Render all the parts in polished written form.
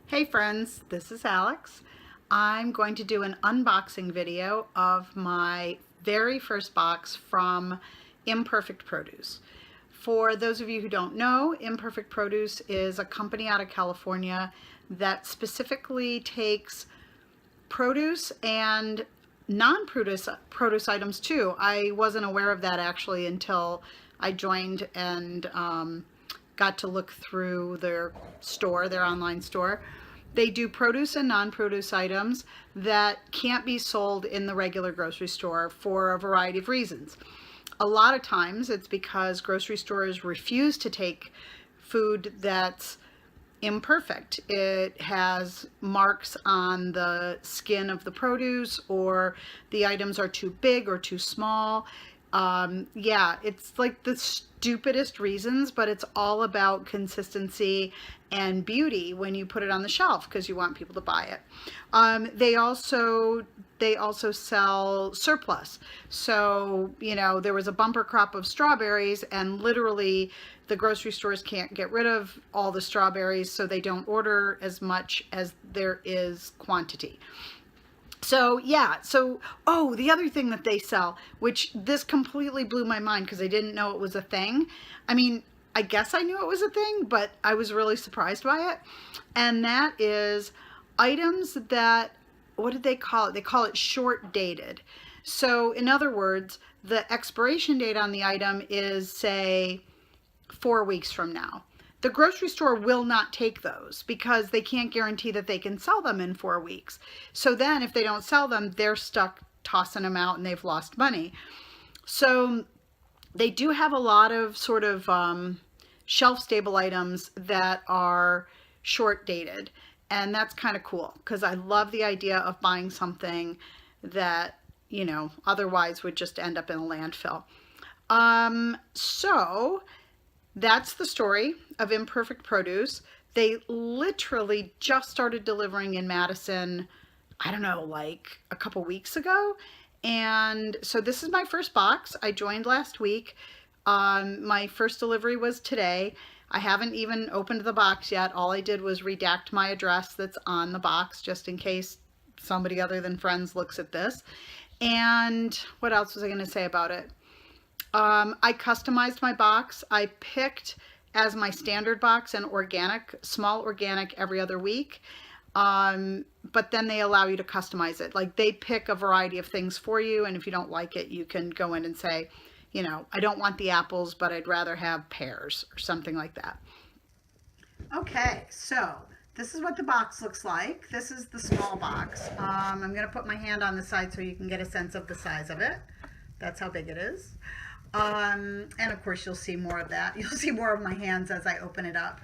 Hey friends, this is Alex. I'm going to do an unboxing video of my very first box from Imperfect Produce. For those of you who don't know, Imperfect Produce is a company out of California that specifically takes produce and non-produce items too. I wasn't aware of that actually until I joined and got to look through their store, their online store. They do produce and non-produce items that can't be sold in the regular grocery store for a variety of reasons. A lot of times it's because grocery stores refuse to take food that's imperfect. It has marks on the skin of the produce, or the items are too big or too small. Yeah, it's like the stupidest reasons, but it's all about consistency and beauty when you put it on the shelf because you want people to buy it. They also sell surplus. So, you know, there was a bumper crop of strawberries and literally the grocery stores can't get rid of all the strawberries, so they don't order as much as there is quantity. So yeah, oh, the other thing that they sell, which this completely blew my mind because I didn't know it was a thing. I mean, I guess I knew it was a thing, but I was really surprised by it. And that is items that, what did they call it? They call it short dated. So in other words, the expiration date on the item is, say, 4 weeks from now. The grocery store will not take those because they can't guarantee that they can sell them in 4 weeks. So then if they don't sell them, they're stuck tossing them out and they've lost money. So they do have a lot of sort of shelf stable items that are short dated. And that's kind of cool because I love the idea of buying something that, you know, otherwise would just end up in a landfill. So that's the story of Imperfect Produce. They literally just started delivering in Madison, I don't know, like a couple weeks ago. And so this is my first box. I joined last week. My first delivery was today. I haven't even opened the box yet. All I did was redact my address that's on the box just in case somebody other than friends looks at this. And what else was I going to say about it? I customized my box. I picked as my standard box an organic, small organic every other week. But then they allow you to customize it. Like they pick a variety of things for you. And if you don't like it, you can go in and say, you know, I don't want the apples, but I'd rather have pears or something like that. Okay, so this is what the box looks like. This is the small box. I'm going to put my hand on the side so you can get a sense of the size of it. That's how big it is. And of course you'll see more of that. You'll see more of my hands as I open it up.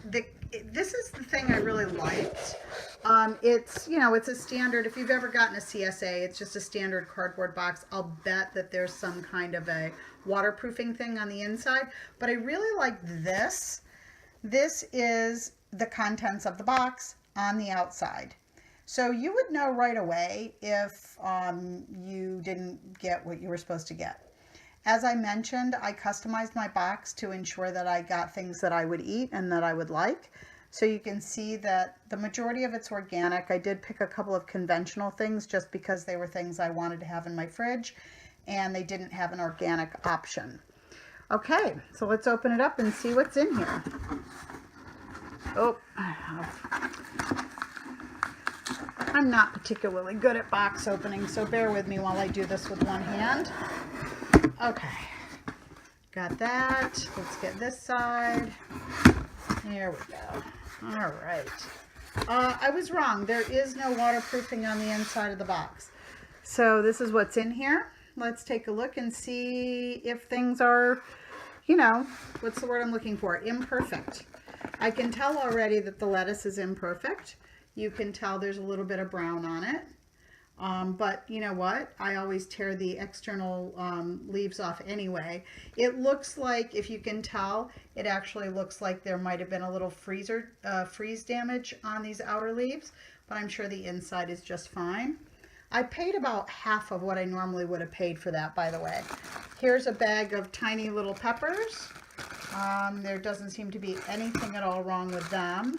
This is the thing I really liked. It's, you know, it's a standard, if you've ever gotten a CSA, it's just a standard cardboard box. I'll bet that there's some kind of a waterproofing thing on the inside, but I really like this. This is the contents of the box on the outside. So you would know right away if you didn't get what you were supposed to get. As I mentioned, I customized my box to ensure that I got things that I would eat and that I would like. So you can see that the majority of it's organic. I did pick a couple of conventional things just because they were things I wanted to have in my fridge and they didn't have an organic option. Okay, so let's open it up and see what's in here. Oh, I'm not particularly good at box opening, so bear with me while I do this with one hand. Okay, got that. Let's get this side. There we go. All right. I was wrong. There is no waterproofing on the inside of the box. So this is what's in here. Let's take a look and see if things are, you know, what's the word I'm looking for? Imperfect. I can tell already that the lettuce is imperfect. You can tell there's a little bit of brown on it. But you know what? I always tear the external leaves off anyway. It looks like, if you can tell, it actually looks like there might have been a little freeze damage on these outer leaves, but I'm sure the inside is just fine. I paid about half of what I normally would have paid for that, by the way. Here's a bag of tiny little peppers. There doesn't seem to be anything at all wrong with them.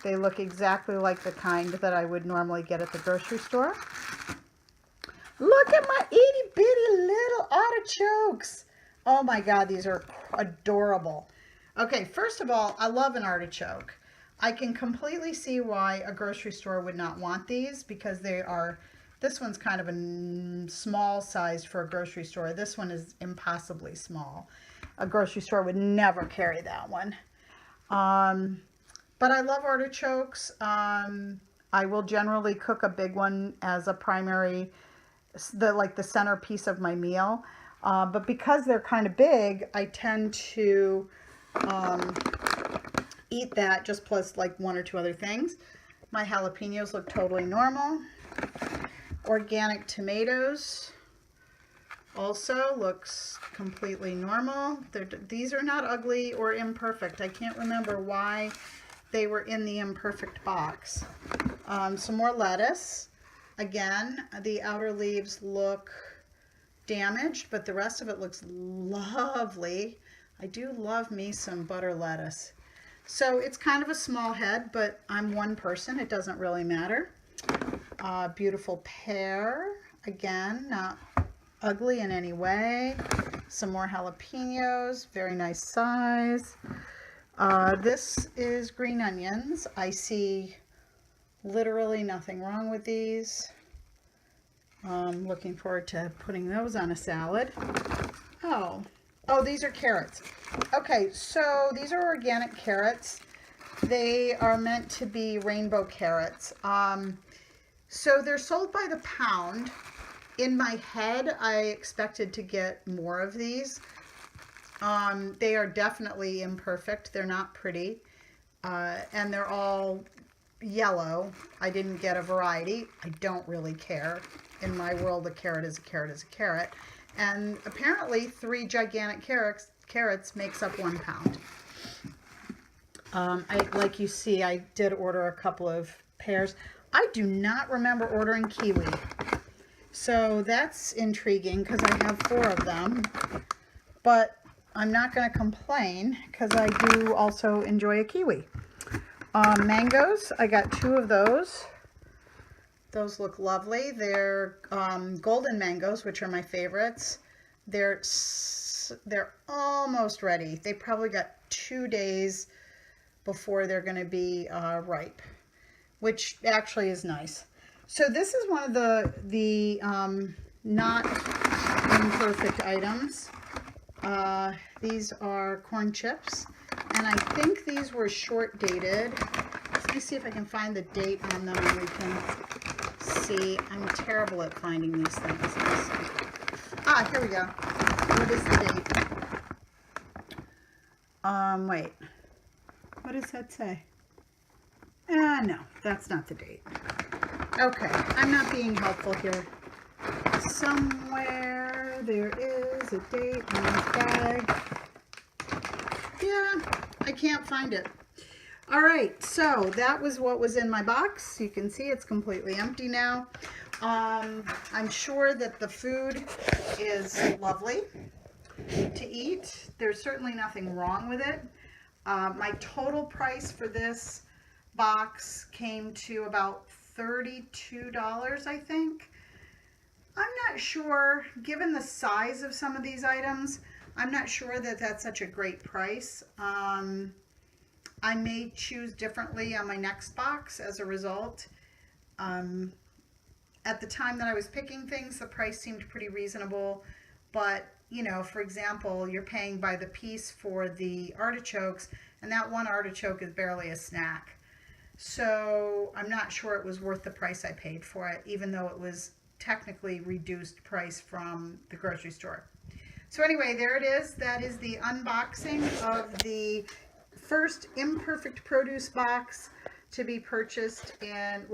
They look exactly like the kind that I would normally get at the grocery store. Look at my itty bitty little artichokes. Oh my God, these are adorable. Okay, first of all, I love an artichoke. I can completely see why a grocery store would not want these because they are, this one's kind of a small size for a grocery store. This one is impossibly small. A grocery store would never carry that one. But I love artichokes. I will generally cook a big one as a primary, like the centerpiece of my meal. But because they're kind of big, I tend to eat that just plus like one or two other things. My jalapenos look totally normal. Organic tomatoes also looks completely normal. These are not ugly or imperfect. I can't remember why they were in the imperfect box. Some more lettuce. Again, the outer leaves look damaged, but the rest of it looks lovely. I do love me some butter lettuce. So it's kind of a small head, but I'm one person. It doesn't really matter. Beautiful pear. Again, not ugly in any way. Some more jalapenos. Very nice size. This is green onions. I see literally nothing wrong with these. Looking forward to putting those on a salad. Oh, these are carrots. Okay, so these are organic carrots. They are meant to be rainbow carrots. So they're sold by the pound. In my head, I expected to get more of these. They are definitely imperfect. They're not pretty. And they're all yellow. I didn't get a variety. I don't really care. In my world, a carrot is a carrot is a carrot. And apparently 3 gigantic carrots makes up 1 pound. Like you see, I did order a couple of pears. I do not remember ordering kiwi. So that's intriguing because I have 4 of them. But I'm not going to complain because I do also enjoy a kiwi. Mangoes, I got 2 of those. Those look lovely. They're golden mangoes, which are my favorites. They're almost ready. They probably got 2 days before they're going to be ripe, which actually is nice. So this is one of the not imperfect items. These are corn chips, and I think these were short dated. Let me see if I can find the date on them and we can see. I'm terrible at finding these things. Ah, here we go. What is the date? Wait. What does that say? No, that's not the date. Okay, I'm not being helpful here. Somewhere there is a date on this bag. Yeah, I can't find it. All right, so that was what was in my box. You can see it's completely empty now. I'm sure that the food is lovely to eat. There's certainly nothing wrong with it. My total price for this box came to about $32, I think. I'm not sure, given the size of some of these items, I'm not sure that that's such a great price. I may choose differently on my next box as a result. At the time that I was picking things, the price seemed pretty reasonable, but you know, for example, you're paying by the piece for the artichokes, and that one artichoke is barely a snack. So I'm not sure it was worth the price I paid for it, even though it was technically reduced price from the grocery store. So anyway, there it is. That is the unboxing of the first Imperfect produce box to be purchased in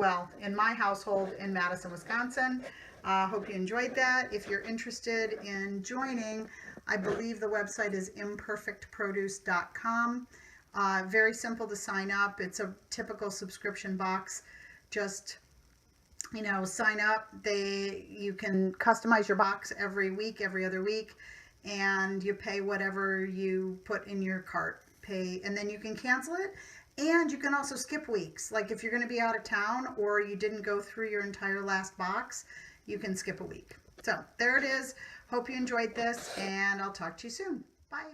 my household in Madison, Wisconsin. Hope you enjoyed that. If you're interested in joining, I believe the website is imperfectproduce.com. Very simple to sign up. It's a typical subscription box. Just, you know, sign up. You can customize your box every week, every other week, and you pay whatever you put in your cart. And then you can cancel it, And you can also skip weeks. Like if you're going to be out of town or you didn't go through your entire last box, you can skip a week. So there it is. Hope you enjoyed this, and I'll talk to you soon. Bye.